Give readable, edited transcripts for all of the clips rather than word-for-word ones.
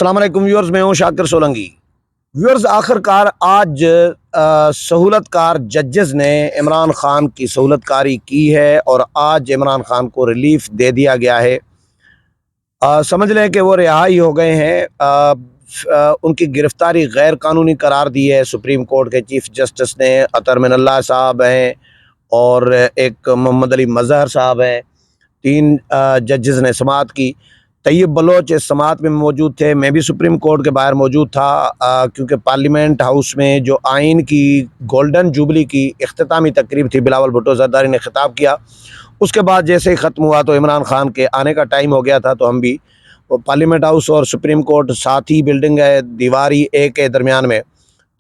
السلام علیکم ویورز، میں ہوں شاکر سولنگی۔ ویورز، آخر کار آج سہولت کار ججز نے عمران خان کی سہولت کاری کی ہے اور آج عمران خان کو ریلیف دے دیا گیا ہے۔ سمجھ لیں کہ وہ رہائی ہو گئے ہیں۔ ان کی گرفتاری غیر قانونی قرار دی ہے سپریم کورٹ کے چیف جسٹس نے۔ عطر من اللہ صاحب ہیں اور ایک محمد علی مظہر صاحب ہیں، 3 ججز نے سماعت کی۔ طیب بلوچ اس سماعت میں موجود تھے، میں بھی سپریم کورٹ کے باہر موجود تھا، کیونکہ پارلیمنٹ ہاؤس میں جو آئین کی گولڈن جوبلی کی اختتامی تقریب تھی، بلاول بھٹو زرداری نے خطاب کیا۔ اس کے بعد جیسے ہی ختم ہوا تو عمران خان کے آنے کا ٹائم ہو گیا تھا، تو ہم بھی پارلیمنٹ ہاؤس اور سپریم کورٹ ساتھ ہی بلڈنگ ہے، دیواری ایک کے درمیان میں،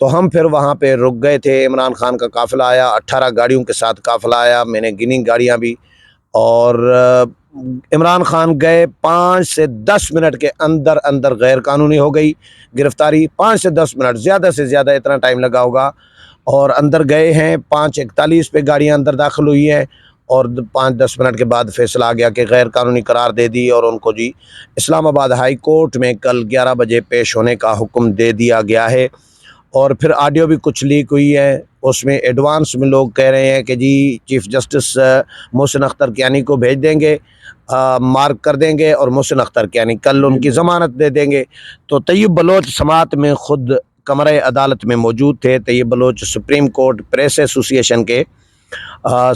تو ہم پھر وہاں پہ رک گئے تھے۔ عمران خان کا قافلہ آیا، 18 گاڑیوں کے ساتھ قافلہ آیا، میں نے گنی گاڑیاں بھی، اور عمران خان گئے 5 سے 10 منٹ کے اندر اندر غیر قانونی ہو گئی گرفتاری۔ 5 سے 10 منٹ، زیادہ سے زیادہ اتنا ٹائم لگا ہوگا، اور اندر گئے ہیں 5:41 پہ گاڑیاں اندر داخل ہوئی ہیں، اور 5-10 منٹ کے بعد فیصلہ آ گیا کہ غیر قانونی قرار دے دی، اور ان کو اسلام آباد ہائی کورٹ میں کل 11 بجے پیش ہونے کا حکم دے دیا گیا ہے۔ اور پھر آڈیو بھی کچھ لیک ہوئی ہے، اس میں ایڈوانس میں لوگ کہہ رہے ہیں کہ چیف جسٹس محسن اختر کیانی کو بھیج دیں گے، مارک کر دیں گے، اور محسن اختر کیانی کل ان کی ضمانت دے دیں گے۔ تو طیب بلوچ سماعت میں خود کمرہ عدالت میں موجود تھے۔ طیب بلوچ سپریم کورٹ پریس ایسوسی ایشن کے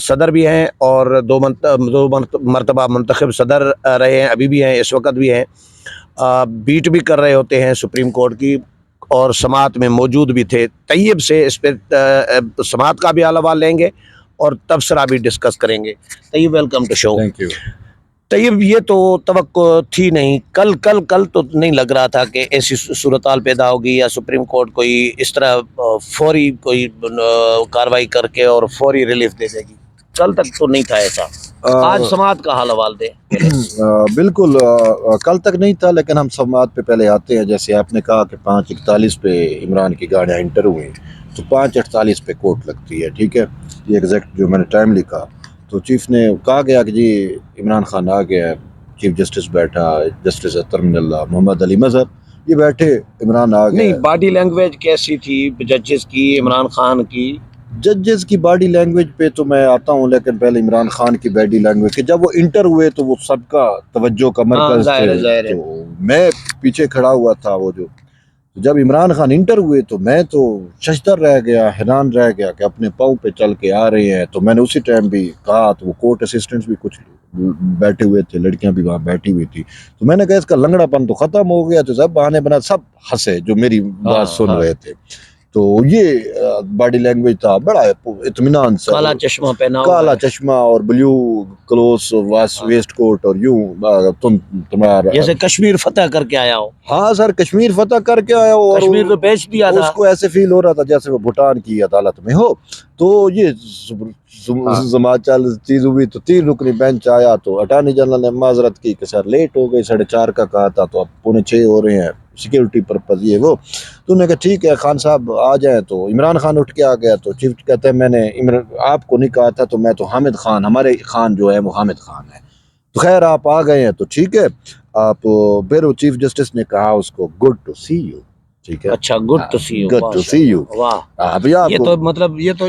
صدر بھی ہیں، اور 2 مرتبہ منتخب صدر رہے ہیں، ابھی بھی ہیں، اس وقت بھی ہیں، بیٹ بھی کر رہے ہوتے ہیں سپریم کورٹ کی، اور سماعت میں موجود بھی تھے۔ طیب سے اس پہ سماعت کا بھی حال حوال لیں گے اور تبصرہ بھی ڈسکس کریں گے۔ Tayyab, welcome to show. Thank you. Tayyab, یہ تو توقع تھی نہیں، کل تو نہیں لگ رہا تھا کہ ایسی صورتحال پیدا ہوگی یا سپریم کورٹ کوئی اس طرح فوری کوئی کاروائی کر کے اور فوری ریلیف دے دے گی، کل تک تو نہیں تھا ایسا۔ آج سماعت کا حال حوال دے۔ بالکل، کل تک نہیں تھا، لیکن ہم سماعت پہ پہلے آتے ہیں۔ جیسے آپ نے کہا کہ 5:41 پہ عمران کی گاڑیاں انٹر ہوئی، تو 5:48 پہ کورٹ لگتی ہے، ٹھیک ہے، یہ ایگزیکٹ جو میں نے ٹائم لکھا۔ تو چیف نے کہا گیا کہ عمران خان آ گیا ہے، چیف جسٹس بیٹھا، جسٹس عطر من اللہ، محمد علی مظہر، یہ بیٹھے، عمران آ گیا۔ نہیں، باڈی لینگویج کیسی تھی ججز کی، عمران خان کی؟ ججز کی باڈی لینگویج پہ تو میں آتا ہوں، لیکن پہلے عمران خان کی باڈی لینگویج کہ جب وہ انٹر ہوئے تو وہ سب کا توجہ کا مرکز تھے، تو میں پیچھے کھڑا ہوا تھا۔ وہ جب عمران خان انٹر ہوئے تو میں تو ششدر رہ گیا، حیران رہ گیا کہ اپنے پاؤں پہ چل کے آ رہے ہیں۔ تو میں نے اسی ٹائم بھی کہا، تو وہ کورٹ اسسٹنٹس بھی کچھ بیٹھے ہوئے تھے، لڑکیاں بھی وہاں بیٹھی ہوئی تھی، تو میں نے کہا اس کا لنگڑا پن تو ختم ہو گیا۔ تو سب بہانے بنا، سب ہنسے جو میری بات سن رہے تھے۔ تو یہ باڈی لینگویج تھا، بڑا اطمینان سے، کالا چشمہ پہنا ہوا، کالا چشمہ اور بلیو کلوز ویسٹ کوٹ، اور یوں تمہارا جیسے کشمیر فتح کر کے آیا ہو۔ ہاں سر، کشمیر فتح کر کے آیا ہو، اور کشمیر تو بیچ دیا تھا، اس کو ایسے فیل ہو رہا تھا جیسے وہ بھوٹان کی عدالت میں ہو۔ تو یہ چل چیز ہوئی، تو 3 رکنی بینچ آیا، تو اٹارنی جنرل نے معذرت کی کہ سر لیٹ ہو گئی، 4:30 کا کہا تھا، تو اب 5:45 ہو رہے ہیں، سیکیورٹی پرپز یہ وہ۔ تو انہوں نے کہا ٹھیک ہے خان صاحب آ جائیں۔ تو عمران خان اٹھ کے آ گیا، تو چیف کہتے ہیں میں نے آپ کو نہیں کہا تھا، تو میں تو حامد خان، ہمارے خان جو ہے وہ حامد خان ہے، تو خیر آپ آ گئے ہیں تو ٹھیک ہے۔ آپ پھر چیف جسٹس نے کہا اس کو گڈ ٹو سی یو، ٹھیک ہے، اچھا، good to see you, good to see you. واہ، یہ تو مطلب یہ تو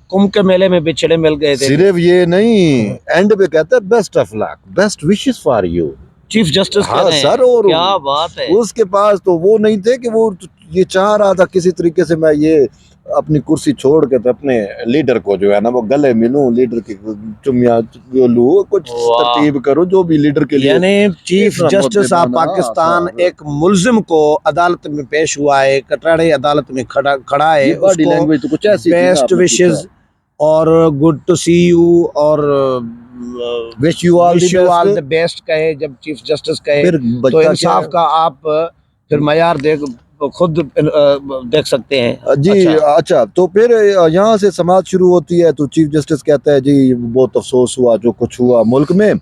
کمبھ کے میلے میں بچھڑے مل گئے تھے۔ صرف یہ نہیں، اینڈ پہ کہتا ہے best of luck, best wishes for you, chief justice کہہ رہے ہیں۔ سر، اور کیا بات ہے۔ اس کے پاس تو وہ نہیں تھے کہ وہ یہ چاہ رہا تھا کسی طریقے سے میں یہ اپنی کرسی چھوڑ کے تو اپنے لیڈر کو جو ہے نا وہ گلے ملوں، لیڈر کی چمیاں لوں، کچھ ترتیب کرو جو بھی لیڈر کے لیے۔ یعنی چیف جسٹس آف پاکستان ایک ملزم کو عدالت میں پیش ہوا ہے، کٹاڑی عدالت میں کھڑا ہے، باڈی لینگویج تو کچھ ایسی، بیسٹ وشز اور گڈ ٹو سی یو اور wish you all the best کہے، جب چیف جسٹس کہے تو انصاف کا آپ پھر معیار خود دیکھ سکتے ہیں۔ جی اچھا، تو پھر یہاں سے سماعت شروع ہوتی ہے، تو چیف جسٹس کہتا ہے جی بہت افسوس ہوا جو کچھ ہوا ملک میں،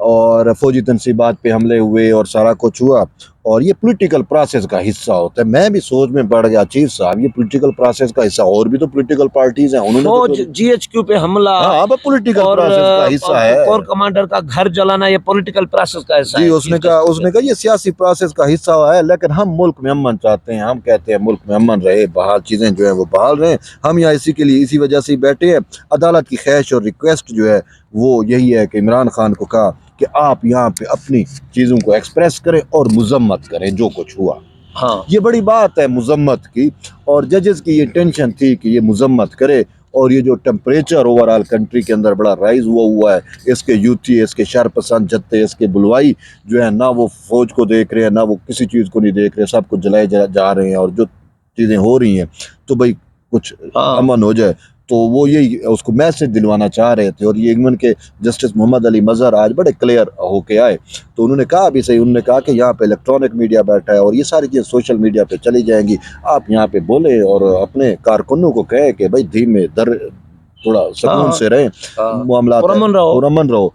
اور فوجی تنصیبات پہ حملے ہوئے اور سارا کچھ ہوا، اور یہ پولیٹیکل پروسیس کا حصہ ہوتا ہے۔ میں بھی سوچ میں پڑ گیا چیف صاحب یہ پولیٹیکل پروسیس کا حصہ، اور بھی تو پولیٹیکل پارٹیز ہیں، انہوں نے فوج جی ایچ کیو پہ حملہ ہاں پولیٹیکل اور پروسیس کا حصہ ہے کور کمانڈر کا گھر جلانا، یہ پولیٹیکل پروسیس کا حصہ جی۔ ہے۔ اس نے کہا یہ سیاسی پروسیس کا حصہ ہے، لیکن ہم ملک میں امن چاہتے ہیں، ہم کہتے ہیں ملک میں امن رہے، بحال چیزیں جو ہیں وہ بحال رہیں، ہم یہاں اسی وجہ سے ہی بیٹھے ہیں۔ عدالت کی خواہش اور ریکویسٹ جو ہے وہ یہی ہے کہ عمران خان کو کہا کہ آپ یہاں پہ اپنی چیزوں کو ایکسپریس کریں اور مذمت کریں جو کچھ ہوا۔ ہاں یہ بڑی بات ہے مذمت کی، اور ججز کی یہ ٹینشن تھی کہ یہ مذمت کرے، اور یہ جو ٹمپریچر اوور آل کنٹری کے اندر بڑا رائز ہوا ہے، اس کے یوتھی، اس کے شر پسند جتے، اس کے بلوائی جو ہے، نہ وہ فوج کو دیکھ رہے ہیں، نہ وہ کسی چیز کو نہیں دیکھ رہے، سب کو جلائے جا رہے ہیں، اور جو چیزیں ہو رہی ہیں تو بھائی کچھ امن ہو جائے، تو وہ یہی اس کو میسج دلوانا چاہ رہے تھے۔ اور یہ ایون کے جسٹس محمد علی مظہر آج بڑے کلیئر ہو کے آئے، تو انہوں نے کہا بھی صحیح، انہوں نے کہا کہ یہاں پہ الیکٹرانک میڈیا بیٹھا ہے اور یہ ساری چیزیں سوشل میڈیا پہ چلی جائیں گی، آپ یہاں پہ بولے اور اپنے کارکنوں کو کہے کہ بھائی دھیمے تھوڑا سکون سے رہیں، معاملات پرامن رہو۔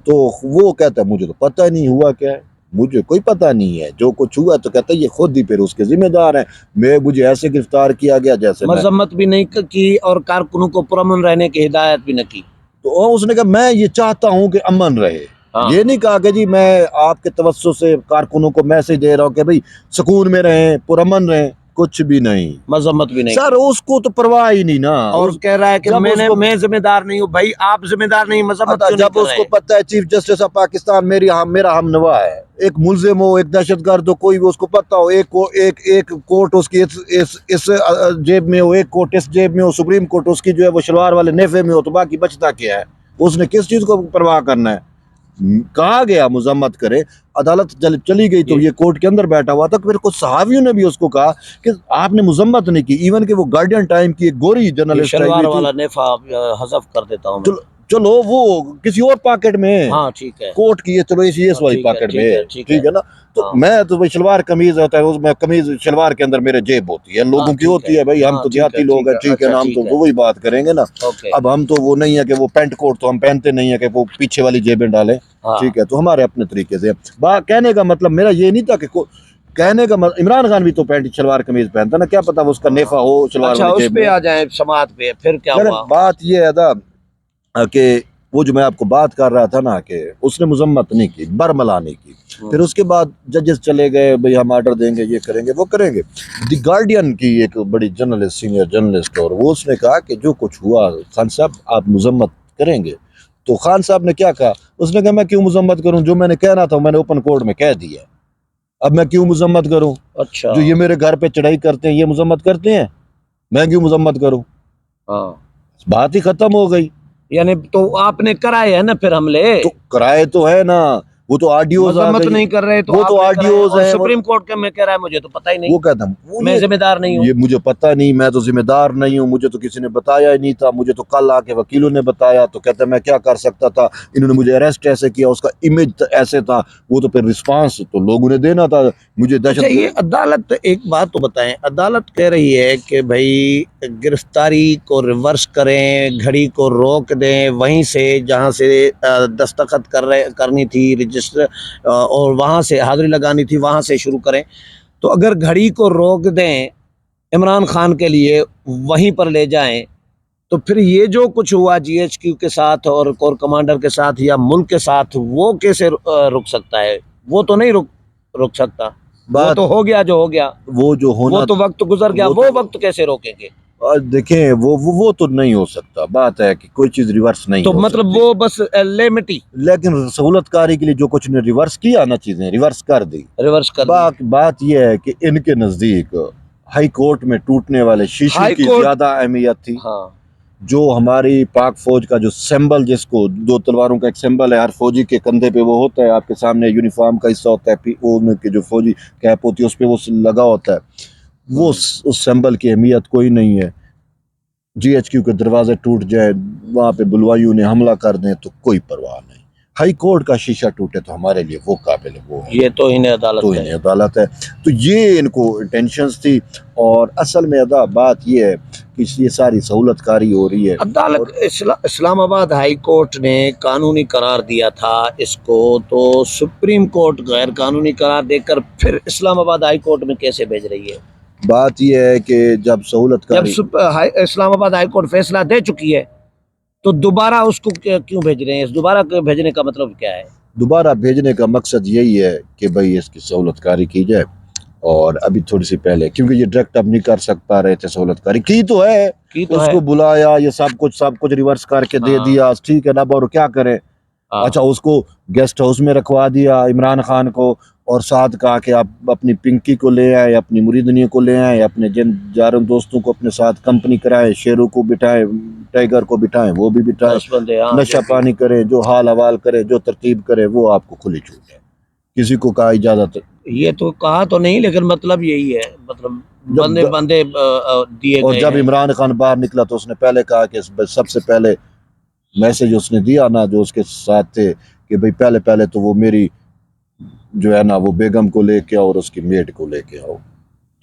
تو وہ کہتا ہے مجھے تو پتہ نہیں ہوا کیا ہے، مجھے کوئی پتہ نہیں ہے، جو کچھ ہوا تو کہتا ہے یہ خود ہی پھر اس کے ذمہ دار ہیں، مجھے ایسے گرفتار کیا گیا جیسے مذمت بھی نہیں کی اور کارکنوں کو پرامن رہنے کی ہدایت بھی نہ کی۔ تو اس نے کہا میں یہ چاہتا ہوں کہ امن رہے، یہ نہیں کہا کہ جی میں آپ کے توسط سے کارکنوں کو میسج دے رہا ہوں کہ بھئی سکون میں رہیں، پرامن رہیں، کچھ بھی نہیں، مذمت بھی نہیں سر اس کو تو پرواہ ہی نہیں نا، اور کہہ رہا ہے کہ میں ذمہ دار نہیں ہوں۔ بھائی آپ ذمہ دار نہیں، مذمت کیوں نہیں جب کر اس رہے کو ہیں؟ پتہ ہے چیف جسٹس آف پاکستان میرا ہم نوا ہے، ایک ملزم ہو، ایک دہشت گرد ہو، کوئی بھی اس کو پتہ ہو، ایک کوٹ اس کی اس جیب میں ہو، ایک کوٹ اس جیب میں ہو، سپریم کورٹ اس کی جو ہے وہ شلوار والے نیفے میں ہو، تو باقی بچتا کیا ہے؟ اس نے کس چیز کو پرواہ کرنا ہے؟ کہا گیا مذمت کرے، عدالت چلی گئی تو یہ کورٹ کے اندر بیٹھا ہوا تھا، پھر کچھ صحافیوں نے بھی اس کو کہا کہ آپ نے مذمت نہیں کی، ایون کہ وہ گارڈین ٹائم کی ایک گوری جرنلسٹ شلوار والا نیفا حذف کر دیتا ہوں میں۔ چلو وہ کسی اور پاکٹ میں ہے، ہاں ٹھیک ہے، کوٹ کی چلو اس والی پاکٹ میں ہے، ٹھیک ہے نا۔ تو میں تو شلوار قمیض ہوتا ہے، اس میں قمیض شلوار کے اندر میرے جیب ہوتی ہے، لوگوں کی ہوتی ہے، بھائی ہم تو دیہاتی لوگ ہیں، ٹھیک ہے نا، ہم تو وہی بات کریں گے نا۔ اب ہم تو وہ نہیں ہے کہ وہ پینٹ کوٹ تو ہم پہنتے نہیں ہے کہ وہ پیچھے والی جیبیں ڈالیں، ٹھیک ہے، تو ہمارے اپنے طریقے سے کہنے کا مطلب میرا یہ نہیں تھا کہ کہنے کا عمران خان بھی تو پینٹ شلوار قمیض پہنتا نا، کیا پتا وہ اس کا نیفا ہو شلوار والی جیب میں۔ اس پہ آ جائیں سماعت پہ، پھر کیا ہوا؟ بات یہ ہے کہ وہ جو میں آپ کو بات کر رہا تھا نا کہ اس نے مذمت نہیں کی، برملا نہیں کی، پھر اس کے بعد ججز چلے گئے، بھئی ہم آرڈر دیں گے، یہ کریں گے، وہ کریں گے۔ دی گارڈین کی ایک بڑی جرنلسٹ، سینئر جرنلسٹ، اور وہ اس نے کہا کہ جو کچھ ہوا خان صاحب آپ مذمت کریں گے؟ تو خان صاحب نے کیا کہا؟ اس نے کہا میں کیوں مذمت کروں، جو میں نے کہنا تھا میں نے اوپن کورٹ میں کہہ دیا، اب میں کیوں مذمت کروں؟ اچھا، جو یہ میرے گھر پہ چڑھائی کرتے ہیں یہ مذمت کرتے ہیں، میں کیوں مذمت کروں؟ بات ہی ختم ہو گئی۔ یعنی تو آپ نے کرائے ہیں نا پھر حملے؟ تو کرائے تو ہے نا، وہ تو آڈیوز آ مذمت گئی، نہیں کر رہے تو وہ تو آپ نے آڈیوز کرائے، ہیں، اور سپریم کورٹ کے میں کہہ رہا ہے مجھے تو پتہ ہی نہیں، وہ کہتا ہوں میں ذمہ دار نہیں ہوں، یہ مجھے پتہ نہیں، میں تو ذمہ دار نہیں ہوں، مجھے تو کسی نے بتایا ہی نہیں تھا، مجھے تو کل آ کے وکیلوں نے بتایا، تو کہتا ہے میں کیا کر سکتا تھا، انہوں نے مجھے اریسٹ ایسے کیا، اس کا امیج ایسے تھا، وہ تو پھر رسپانس تو لوگوں نے دینا تھا، مجھے اچھا یہ عدالت ایک بات تو بتائیں، عدالت کہہ رہی ہے کہ بھائی گرفتاری کو ریورس کریں، گھڑی کو روک دیں، وہیں سے جہاں سے دستخط کرنی تھی رجسٹر اور وہاں سے حاضری لگانی تھی وہاں سے شروع کریں، تو اگر گھڑی کو روک دیں عمران خان کے لیے وہیں پر لے جائیں، تو پھر یہ جو کچھ ہوا جی ایچ کیو کے ساتھ اور کور کمانڈر کے ساتھ یا ملک کے ساتھ، وہ کیسے رک سکتا ہے؟ وہ تو نہیں رک سکتا، وہ تو ہو گیا جو ہو گیا، وہ جو ہونا، وہ تو وقت گزر گیا، وہ وقت کیسے روکیں گے؟ دیکھیں وہ تو نہیں ہو سکتا، بات ہے کہ کوئی چیز ریورس نہیں تو ہو مطلب سکتی، وہ بس لیمٹی لیکن سہولت کاری کے لیے جو کچھ نے ریورس کیا نا، چیزیں ریورس کر دی، ریورس کر دی۔ بات یہ ہے کہ ان کے نزدیک ہائی کورٹ میں ٹوٹنے والے شیشے کی زیادہ اہمیت تھی، جو ہماری پاک فوج کا جو سمبل، جس کو دو تلواروں کا ایک سمبل ہے، ہر فوجی کے کندھے پہ وہ ہوتا ہے، آپ کے سامنے یونیفارم کا حصہ ہوتا ہے، ان کے جو فوجی کیپ ہوتی ہے اس پہ وہ لگا ہوتا ہے، وہ اس سمبل کی اہمیت کوئی نہیں ہے۔ جی ایچ کیو کے دروازے ٹوٹ جائے، وہاں پہ بلوائیوں نے حملہ کر دیں تو کوئی پرواہ نہیں، ہائی کورٹ کا شیشہ ٹوٹے تو ہمارے لیے وہ قابل ہے، وہ یہ توہین عدالت ہے۔ تو یہ ان کو ٹینشنز تھی، اور اصل میں بات یہ ہے یہ ساری سہولت کاری ہو رہی ہے. عدالت اسلام آباد ہائی کورٹ نے قانونی قرار دیا تھا اس کو، تو سپریم کورٹ غیر قانونی قرار دے کر پھر اسلام آباد ہائی کورٹ میں کیسے بھیج رہی ہے؟ بات یہ ہے کہ جب سہولت کاری اسلام آباد ہائی کورٹ فیصلہ دے چکی ہے تو دوبارہ اس کو کیوں بھیج رہے ہیں؟ اس دوبارہ بھیجنے کا مطلب کیا ہے؟ دوبارہ بھیجنے کا مقصد یہی ہے کہ بھئی اس کی سہولت کاری کی جائے. اور ابھی تھوڑی سی پہلے کیونکہ یہ ڈائریکٹ اب نہیں کر سکتا رہے تھے، سہولت کاری کی تو ہے، اس کو بلایا، یہ سب کچھ ریورس کر کے دے دیا، ٹھیک ہے نا. اور کیا کرے؟ اچھا اس کو گیسٹ ہاؤس میں رکھوا دیا عمران خان کو، اور ساتھ کہا کہ آپ اپنی پنکی کو لے آئے، اپنی مریدنی کو لے آئے، اپنے جن جارم دوستوں کو اپنے ساتھ کمپنی کرائے، شیروں کو بٹھائیں، ٹائیگر کو بٹھائیں، وہ بھی بٹھائیں، نشہ پانی کرے، جو حال حوال کرے، جو ترتیب کرے، وہ آپ کو کھلی چھوٹ ہے. کسی کو کہا اجازت، یہ تو کہا تو نہیں، لیکن مطلب یہی ہے، مطلب بندے دیے اور گئے جب ہیں. عمران خان باہر نکلا تو اس نے پہلے کہا کہ سب سے پہلے میسج اس نے دیا نا جو اس کے ساتھ تھے کہ بھئی پہلے تو وہ میری جو ہے نا وہ بیگم کو لے کے آؤ اور اس کی میڈ کو لے کے آؤ،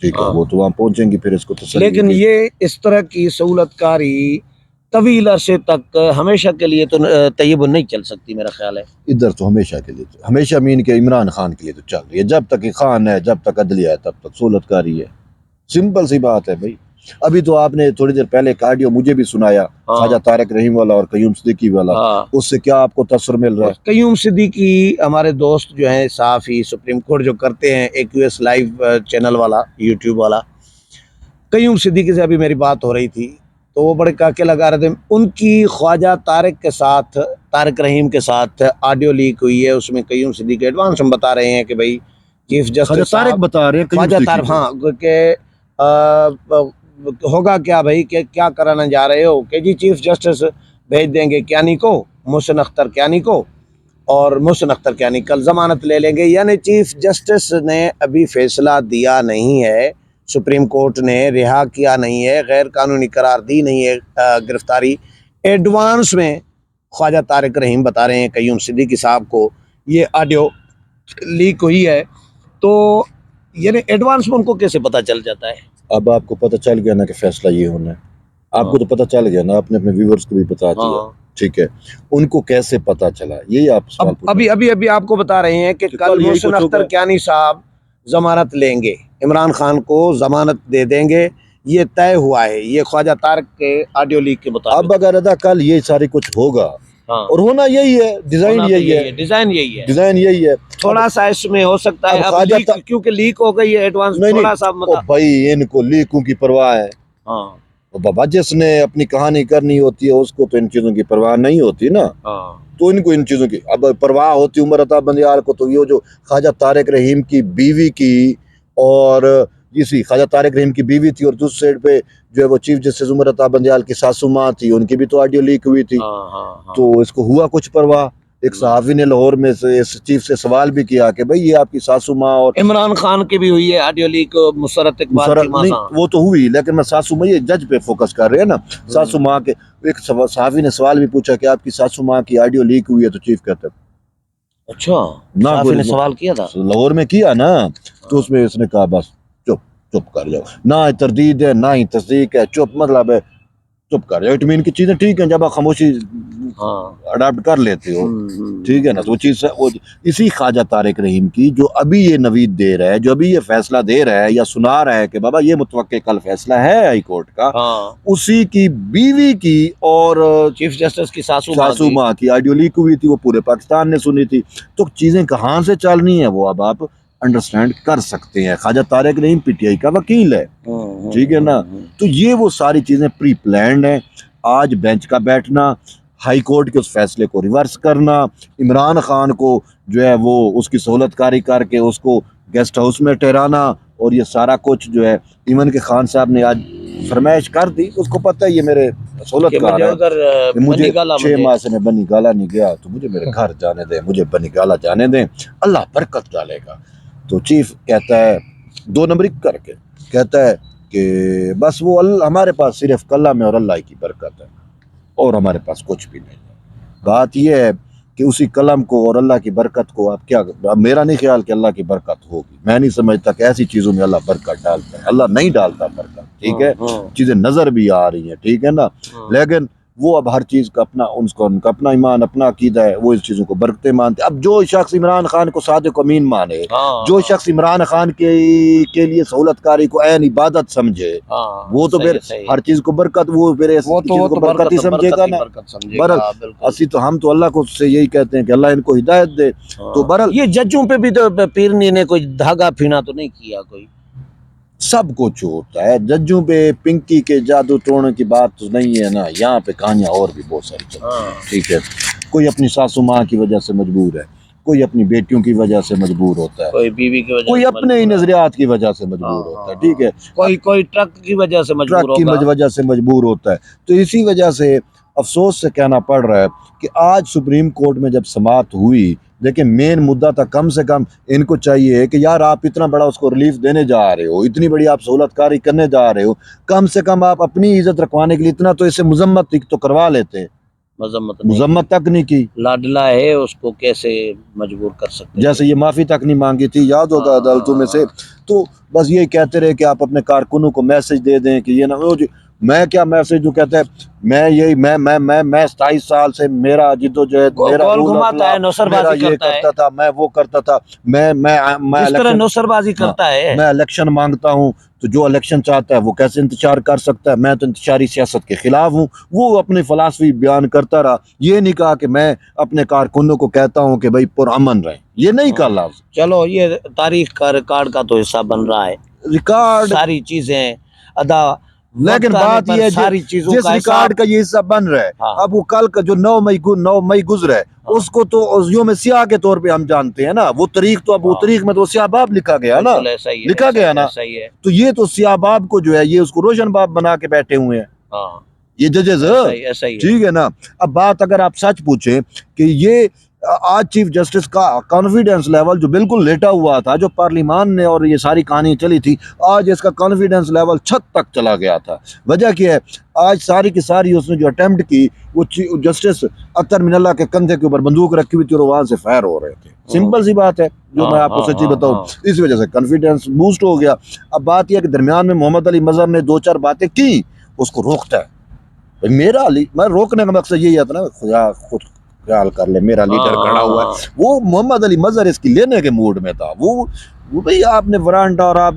ٹھیک ہے. وہ تو وہاں پہنچیں گی، پھر اس کو تسلی. لیکن یہ اس طرح کی سہولت کاری طویل عرصے تک ہمیشہ کے لیے تو طیب نہیں چل سکتی، میرا خیال ہے. ادھر تو ہمیشہ کے لیے، ہمیشہ مین کے عمران خان کے لیے تو چل رہی ہے. جب تک خان ہے، جب تک عدلیہ ہے، تب تک سہولت کاری ہے. سمپل سی بات ہے بھائی. ابھی تو آپ نے تھوڑی دیر پہلے ایک آڈیو مجھے بھی سنایا، خواجہ طارق رحیم والا اور قیوم صدیقی والا، اس سے کیا آپ کو تاثر مل رہا ہے؟ قیوم صدیقی ہمارے دوست جو ہیں صحافی، سپریم کورٹ جو کرتے ہیں، AQS لائیو چینل والا، یوٹیوب والا، قیوم صدیقی سے ابھی میری بات ہو رہی تھی تو وہ بڑے کاکے لگا رہے تھے. ان کی خواجہ طارق رحیم کے ساتھ آڈیو لیک ہوئی ہے. اس میں قیوم صدیقی ایڈوانس ہم بتا رہے ہیں کہ بھائی چیف جسٹس طارق بتا رہے ہیں خواجہ طارق، ہاں، کہ ہوگا کیا بھائی، کہ کیا کرانا جا رہے ہو، کہ جی چیف جسٹس بھیج دیں گے کیانی کو، محسن اختر کیانی کو، اور محسن اختر کیانی کل ضمانت لے لیں گے. یعنی چیف جسٹس نے ابھی فیصلہ دیا نہیں ہے، سپریم کورٹ نے رہا کیا نہیں ہے، غیر قانونی قرار دی نہیں ہے گرفتاری. ایڈوانس میں خواجہ طارق رحیم بتا رہے ہیں قیوم صدیقی صاحب کو یہ آڈیو لیک ہوئی ہے، تو یعنی ایڈوانس میں ان کو کیسے پتہ چل جاتا ہے؟ اب آپ کو پتہ چل گیا نا کہ فیصلہ یہ ہونا ہے. آپ کو تو پتہ چل گیا نا، آپ نے اپنے ویورز کو بھی بتا دیا، ٹھیک ہے. ان کو کیسے پتہ چلا، یہی آپ سوال پوچھ. ابھی آپ کو بتا رہے ہیں کہ کل محسن اختر کیانی صاحب ضمانت لیں گے، عمران خان کو ضمانت دے دیں گے، یہ طے ہوا ہے، یہ خواجہ طارق کے آڈیو لیک کے مطابق. اب اگر ادا کل یہ سارے کچھ ہوگا، اور ہونا یہی ہے، ڈیزائن یہی ہے. تھوڑا سا اس میں ہو سکتا ہے اب کیونکہ لیک ہو گئی ہے ایڈوانس، تھوڑا سا بھائی ان کو لیکوں کی پرواہ ہے. بابا جس نے اپنی کہانی کرنی ہوتی ہے اس کو تو ان چیزوں کی پرواہ نہیں ہوتی نا. تو ان کو ان چیزوں کی اب پرواہ ہوتی عمر عطا بندیال کو. تو یہ جو خواجہ طارق رحیم کی بیوی کی، اور اسی خواجہ طارق رحیم کی بیوی تھی، اور دوسری سائڈ پہ جو ہے وہ چیف جسٹس عمر عطا بندیال کی ساسو ماں تھی، ان کی بھی تو آڈیو لیک ہوئی تھی. تو اس کو ہوا کچھ پرواہ. ایک صحافی نے لاہور میں اس چیف سے سوال بھی کیا کہ بھئی یہ آپ کی ساسو ماں، اور عمران خان کی بھی ہوئی ہے آڈیو لیک، مسرت اقبال کی ماں. وہ تو ہوئی، لیکن میں ساسو ماں، یہ جج پہ فوکس کر رہے ہیں نا. ساسو ماں کے ایک صحافی نے سوال بھی پوچھا کہ آپ کی ساسو ماں کی آڈیو لیک ہوئی ہے، تو چیف کہتا ہے اچھا صحافی نے سوال کیا تھا لاہور میں کیا نا. تو اس میں اس نے کہا بس چپ کر جاؤ، نہ تردید ہے نہ ہی تصدیق ہے، چپ مطلب ہے چپ کر جاؤ. اٹ مین کی چیزیں ٹھیک ہیں جب آپ خاموشی اڈاپٹ کر لیتے ہو، ٹھیک ہے نا. تو وہ چیز اسی خواجہ طارق رحیم کی جو ابھی یہ نوید دے رہا ہے، جو ابھی یہ فیصلہ دے رہا ہے یا سنا رہا ہے کہ بابا یہ متوقع کل فیصلہ ہے ہائی کورٹ کا، اسی کی بیوی کی اور چیف جسٹس کی ساسو ماں کی آڈیو لیک ہوئی تھی. وہ پورے پاکستان نے سنی تھی. تو چیزیں کہاں سے چلنی ہے وہ اب آپ انڈرسٹینڈ کر سکتے ہیں. خواجہ طارق رحیم PTI کا وکیل ہے، ٹھیک ہے نا. تو یہ وہ ساری چیزیں پری پلانڈ ہیں. آج بینچ کا بیٹھنا، ہائی کورٹ کے اس فیصلے کو ریورس کرنا، عمران خان کو جو ہے وہ اس کی سہولت کاری کر کے اس کو گیسٹ ہاؤس میں ٹھہرانا، اور یہ سارا کچھ جو ہے ایون کہ خان صاحب نے آج فرمائش کر دی. اس کو پتہ ہے یہ میرے سہولت کار ہے، مجھے 6 ماہ سے میں بنی گالا نہیں گیا، تو مجھے میرے گھر جانے دیں، مجھے بنی گالا جانے دیں، اللہ برکت ڈالے گا. تو چیف کہتا ہے 2 نمبری کر کے کہتا ہے کہ بس وہ ہمارے پاس صرف کلام ہے اور اللہ کی برکت ہے، اور ہمارے پاس کچھ بھی نہیں ہے. بات یہ ہے کہ اسی کلم کو اور اللہ کی برکت کو آپ کیا، اب میرا نہیں خیال کہ اللہ کی برکت ہوگی، میں نہیں سمجھتا کہ ایسی چیزوں میں اللہ برکت ڈالتا ہے، اللہ نہیں ڈالتا برکت، ٹھیک ہے، چیزیں نظر بھی آ رہی ہیں، ٹھیک ہے نا، لیکن وہ اب ہر چیز کا اپنا ان کا اپنا ایمان اپنا عقیدہ ہے، وہ اس چیزوں کو برکتیں مانتے۔ اب جو شخص عمران خان کو صادق و امین مانے، جو شخص عمران خان کے لیے سہولت کاری کو عین عبادت سمجھے، وہ تو پھر ہر چیز کو برکت، وہ پھر اس چیز کو برکت ہی سمجھے گا نا۔ برحال اسی تو ہم تو اللہ کو سے یہی کہتے ہیں کہ اللہ ان کو ہدایت دے۔ تو برحال یہ ججوں پہ بھی تو پیرنی نے کوئی دھاگا پھینا تو نہیں کیا، کوئی سب کچھ ہوتا ہے ججوں پہ، پنکی کے جادو ٹونے کی بات تو نہیں ہے نا، یہاں پہ کہانیاں اور بھی بہت ساری چلتی ہیں، ٹھیک ہے، کوئی اپنی ساسو ماں کی وجہ سے مجبور ہے، کوئی اپنی بیٹیوں کی وجہ سے مجبور ہوتا ہے، کوئی بیوی کی وجہ، کوئی اپنے ہی نظریات کی وجہ سے مجبور ہوتا ہے، ٹھیک ہے، کوئی ٹرک کی وجہ سے مجبور ٹرک کی ہوگا، وجہ سے مجبور ہوتا ہے۔ تو اسی وجہ سے افسوس سے کہنا پڑ رہا ہے کہ آج سپریم کورٹ میں جب سماعت ہوئی، لیکن مین مدعا تھا، کم سے کم ان کو چاہیے کہ یار آپ اتنا بڑا اس کو ریلیف دینے جا رہے ہو، اتنی بڑی آپ سہولت کاری کرنے جا رہے ہو، کم سے کم آپ اپنی عزت رکھوانے کے لیے اتنا تو اسے مذمت تو کروا لیتے، مذمت تک نہیں کی، لاڈلا ہے اس کو کیسے مجبور کر سکتے، جیسے یہ معافی تک نہیں مانگی تھی، یاد ہوگا عدالتوں میں سے۔ تو بس یہی کہتے رہے کہ آپ اپنے کارکنوں کو میسج دے دیں کہ یہ نہ ہو، میں کیا میسج جو کہتا ہے، میں یہی میں 27 سال سے میرا جدوجہد، میرا گول گھماتا ہے، نوسر بازی یہ کرتا تھا، میں وہ کرتا تھا، میں اس طرح نوسر بازی کرتا ہے، میں الیکشن مانگتا ہوں، تو جو الیکشن چاہتا ہے وہ کیسے انتشار کر سکتا ہے، میں تو انتشاری سیاست کے خلاف ہوں، وہ اپنی فلسفی بیان کرتا رہا، یہ نہیں کہا کہ میں اپنے کارکنوں کو کہتا ہوں کہ بھائی پرامن رہیں، یہ نہیں کہا لفظ۔ چلو یہ تاریخ کا ریکارڈ کا تو حصہ بن رہا ہے، ریکارڈ ساری چیزیں ادا، لیکن بات یہ ہے جس ریکارڈ کا یہ حصہ بن رہا ہے، اب وہ کل کا جو 9 مئی گزرا ہے، اس کو تو یوم سیاہ کے طور پہ ہم جانتے ہیں نا، وہ تاریخ تو اب وہ تاریخ میں تو سیاہ باب لکھا گیا نا، لکھا گیا نا، تو یہ تو سیاہ باب کو جو ہے یہ اس کو روشن باب بنا کے بیٹھے ہوئے ہیں یہ ججز، ٹھیک ہے نا۔ اب بات اگر آپ سچ پوچھیں کہ یہ آج چیف جسٹس کا کانفیڈنس لیول جو بالکل لیٹا ہوا تھا، جو پارلیمان نے اور یہ ساری کہانی چلی تھی، آج اس کا کانفیڈنس لیول چھت تک چلا گیا تھا۔ وجہ کیا ہے؟ آج ساری کی ساری اس نے جو اٹیمپٹ کی، وہ جسٹس اطہر من اللہ کے کندھے کے اوپر بندوق رکھی ہوئی تھی اور وہاں سے فائر ہو رہے تھے، سمپل سی بات ہے جو میں آپ کو سچی بتاؤں، اس وجہ سے کانفیڈنس بوسٹ ہو گیا۔ اب بات یہ ہے کہ درمیان میں محمد علی مظہر نے 2-4 باتیں کی، اس کو روکتا ہے، میرا میں روکنے کا مقصد یہی ہے نا، خدا خود خیال کر لے، میرا لیڈر کھڑا ہوا ہے، وہ محمد علی مظہر اس کی لینے کے موڈ میں تھا، وہ بھئی آپ نے وارنٹ اور آپ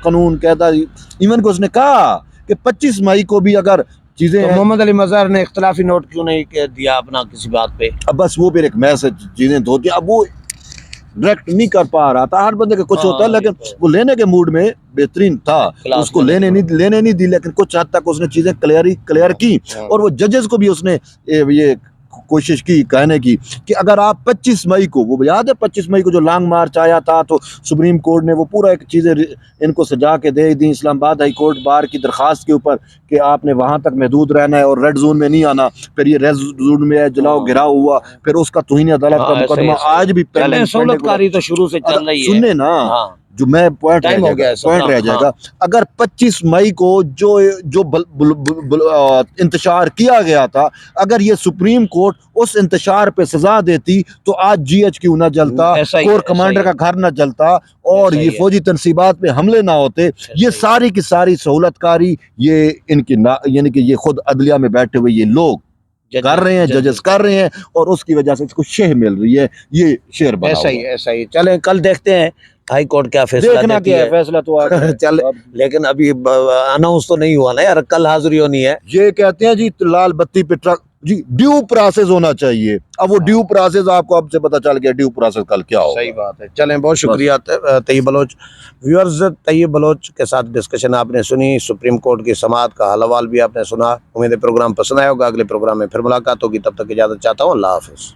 قانون کہتا، ایون کو اس نے کہا کہ 25 مئی کو بھی اگر چیزیں، محمد علی مظہر نے اختلافی نوٹ کیوں نہیں دیا اپنا کسی بات پہ، اب بس وہ پھر ایک میسج چیزیں دھوتی، اب وہ ڈائریکٹ نہیں کر پا رہا تھا، ہر بندے کا کچھ ہوتا ہے، لیکن وہ لینے کے موڈ میں بہترین تھا، اس کو لینے نہیں دی، لیکن کچھ حد تک اس نے چیزیں کلیئر کی، اور وہ ججز کو بھی اس نے یہ کوشش کی کہنے کی کہ اگر آپ 25 مئی کو، وہ یاد ہے 25 مئی کو جو لانگ مارچ آیا تھا، تو سپریم کورٹ نے وہ پورا ایک چیزیں ان کو سجا کے دے دی اسلام آباد ہائی کورٹ بار کی درخواست کے اوپر کہ آپ نے وہاں تک محدود رہنا ہے اور ریڈ زون میں نہیں آنا، پھر یہ ریڈ زون میں جلاؤ گراؤ ہوا، پھر اس کا توہین عدالت کا مقدمہ آج بھی سہولت کاری تو شروع سے چل رہی ہے، سننے نا، جو میں پوائنٹ رہ جائے گا، اگر 25 مئی کو جو انتشار کیا گیا تھا، اگر یہ سپریم کورٹ اس انتشار پہ سزا دیتی تو آج جی ایچ کیو نہ جلتا، کور کمانڈر کا گھر نہ جلتا، اور یہ فوجی تنصیبات پہ حملے نہ ہوتے، یہ ساری کی ساری سہولت کاری یہ ان کی یعنی کہ یہ خود عدلیہ میں بیٹھے ہوئے یہ لوگ کر رہے ہیں، ججز کر رہے ہیں، اور اس کی وجہ سے اس کو شہ مل رہی ہے، یہ شعر بنا ہوا ہے۔ ایسا ہی چلیں، کل دیکھتے ہیں ہائی کورٹ کیا فیصلہ دیکھنا دیتی کیا ہے، فیصلہ تو چل، لیکن ابھی اناؤنس تو نہیں ہوا نا یار، کل حاضری ہونی ہے، یہ کہتے ہیں جی لال بتی پہ ٹرک، جی ڈیو پروسیس ہونا چاہیے، اب وہ ڈیو پروسیس آپ کو اب سے پتہ چل گیا ڈیو پروسیس کل کیا ہوگا۔ صحیح بات ہے، چلیں بہت شکریہ طیب بلوچ۔ ویورز، طیب بلوچ کے ساتھ ڈسکشن آپ نے سنی، سپریم کورٹ کی سماعت کا حال حوال بھی آپ نے سنا، امید ہے پروگرام پسند آیا ہوگا، اگلے پروگرام میں پھر ملاقات ہوگی، تب تک اجازت چاہتا ہوں، اللہ حافظ۔